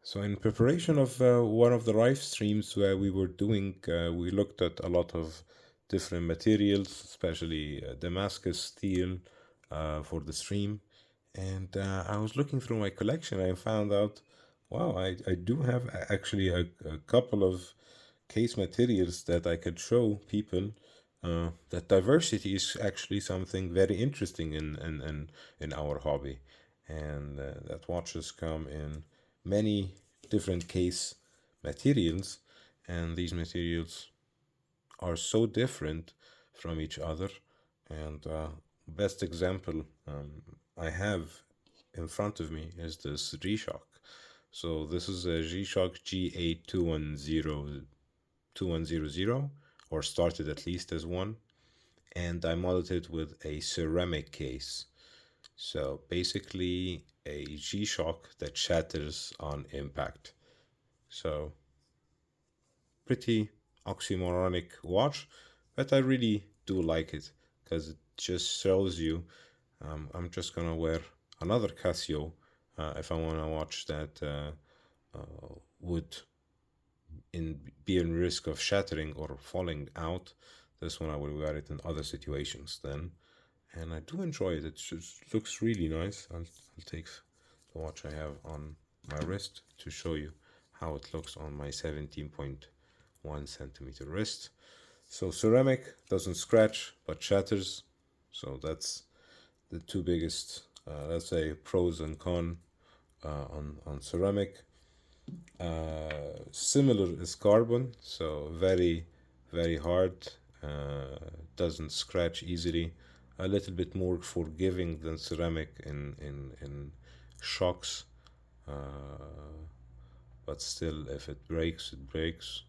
So in preparation of one of the live streams where we were doing, we looked at a lot of different materials, especially Damascus steel for the stream. And I was looking through my collection. I found out, wow, I do have actually a couple of case materials that I could show people. That diversity is actually something very interesting in our hobby, and that watches come in many different case materials, and these materials are so different from each other. And best example I have in front of me is this G-Shock. So this is a G-Shock GA2100, or started at least as one, and I modded it with a ceramic case. So basically a G-Shock that shatters on impact. So pretty oxymoronic watch, but I really do like it because it just shows you. I'm just gonna wear another Casio if I want to watch that would be in risk of shattering or falling out. This one I will wear it in other situations then, and I do enjoy it. It just looks really nice. I'll take the watch I have on my wrist to show you how it looks on my 17.1 centimeter wrist. So ceramic doesn't scratch but shatters. So that's the two biggest, let's say, pros and cons on ceramic. Similar is carbon, so very hard, doesn't scratch easily, a little bit more forgiving than ceramic in shocks, but still, if it breaks, it breaks.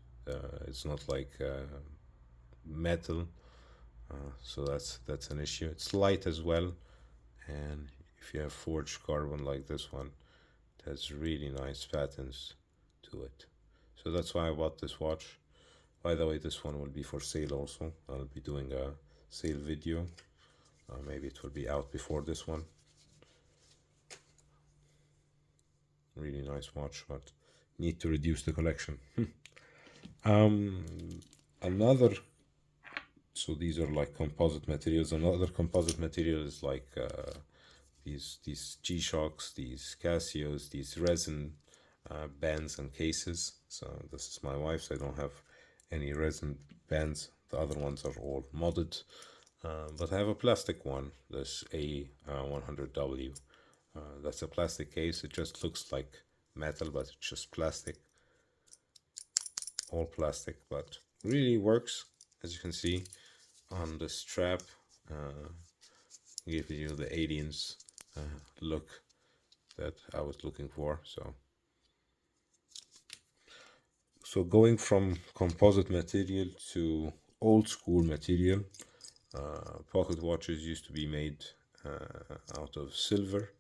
It's not like metal, so that's an issue. It's light as well, and if you have forged carbon like this one, it has really nice patterns to it. So that's why I bought this watch. By the way, this one will be for sale also. I'll be doing a sale video. Maybe it will be out before this one. Really nice watch, but need to reduce the collection. Another, so these are like composite materials. Another composite material is like these G-Shocks, these Casios, these resin bands and cases. So this is my wife's. I don't have any resin bands. The other ones are all modded. But I have a plastic one, this A100W. That's a plastic case. It just looks like metal, but it's just plastic. All plastic, but really works. As you can see on the strap, gives you the aliens look that I was looking for. So going from composite material to old school material, pocket watches used to be made out of silver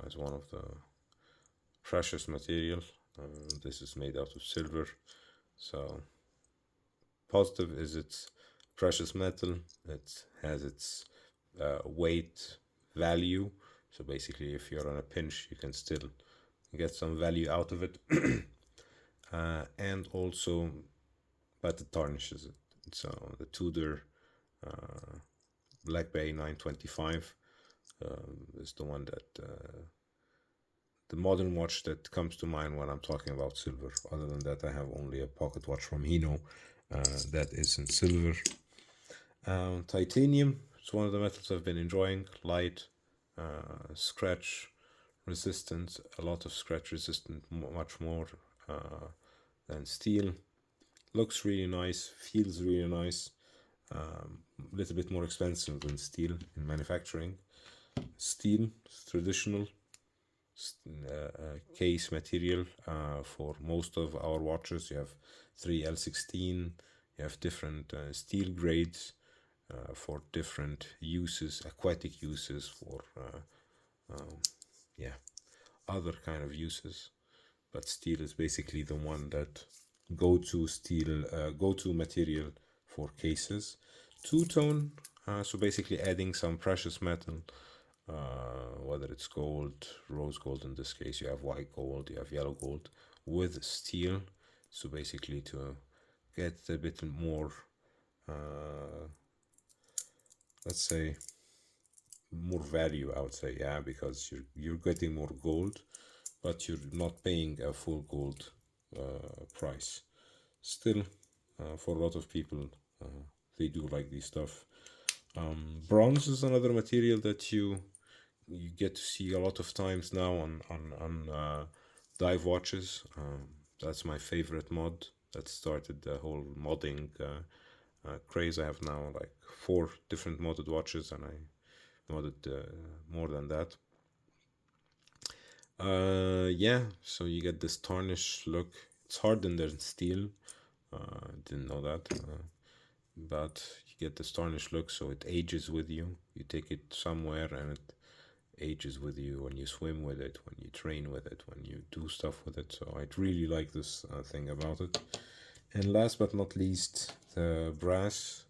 as one of the precious material. This is made out of silver. So positive is it's precious metal. It has its weight value. So basically, if you're on a pinch, you can still get some value out of it. And also, but it tarnishes it. So the Tudor Black Bay 925 is the one that the modern watch that comes to mind when I'm talking about silver. Other than that, I have only a pocket watch from Heno that is in silver. Titanium is one of the metals I've been enjoying. Light, scratch resistant, a lot of scratch resistant, much more than steel. Looks really nice, feels really nice. A little bit more expensive than steel in manufacturing. Steel is traditional case material for most of our watches. You have 3L16, you have different steel grades for different uses, aquatic uses, for yeah, other kind of uses. But steel is basically the one that go-to material for cases. Two-tone, so basically adding some precious metal whether it's gold, rose gold in this case, you have white gold, you have yellow gold with steel. So basically to get a bit more, let's say, more value, I would say, yeah, because you're getting more gold, but you're not paying a full gold price. Still, for a lot of people, they do like this stuff. Bronze is another material that you get to see a lot of times now on dive watches. That's my favorite mod. That started the whole modding craze. I have now like 4 different modded watches, and I modded more than that. Yeah, so you get this tarnish look. It's hardened in steel. Didn't know that. But you get this tarnish look, so it ages with you. You take it somewhere and it ages with you when you swim with it, when you train with it, when you do stuff with it. So I'd really like this thing about it. And last but not least, the brass,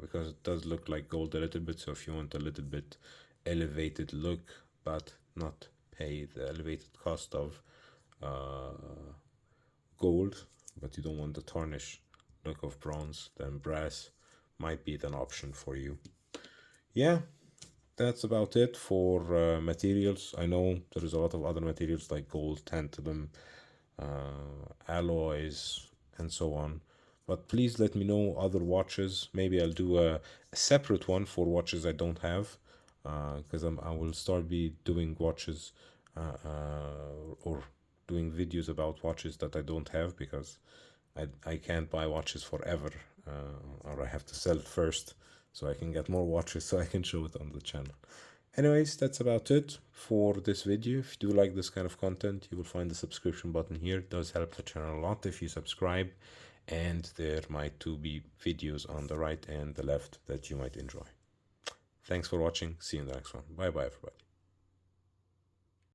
because it does look like gold a little bit. So if you want a little bit elevated look, but not pay the elevated cost of gold, but you don't want the tarnish look of bronze, then brass might be an option for you. Yeah, that's about it for materials. I know there is a lot of other materials like gold, tantalum, alloys, and so on. But please let me know other watches. Maybe I'll do a separate one for watches I don't have, because I will start be doing watches or doing videos about watches that I don't have, because I can't buy watches forever, or I have to sell it first so I can get more watches so I can show it on the channel. Anyways, that's about it for this video. If you do like this kind of content, you will find the subscription button here. It does help the channel a lot if you subscribe, and there might too be videos on the right and the left that you might enjoy. Thanks for watching. See you in the next one. Bye bye, everybody.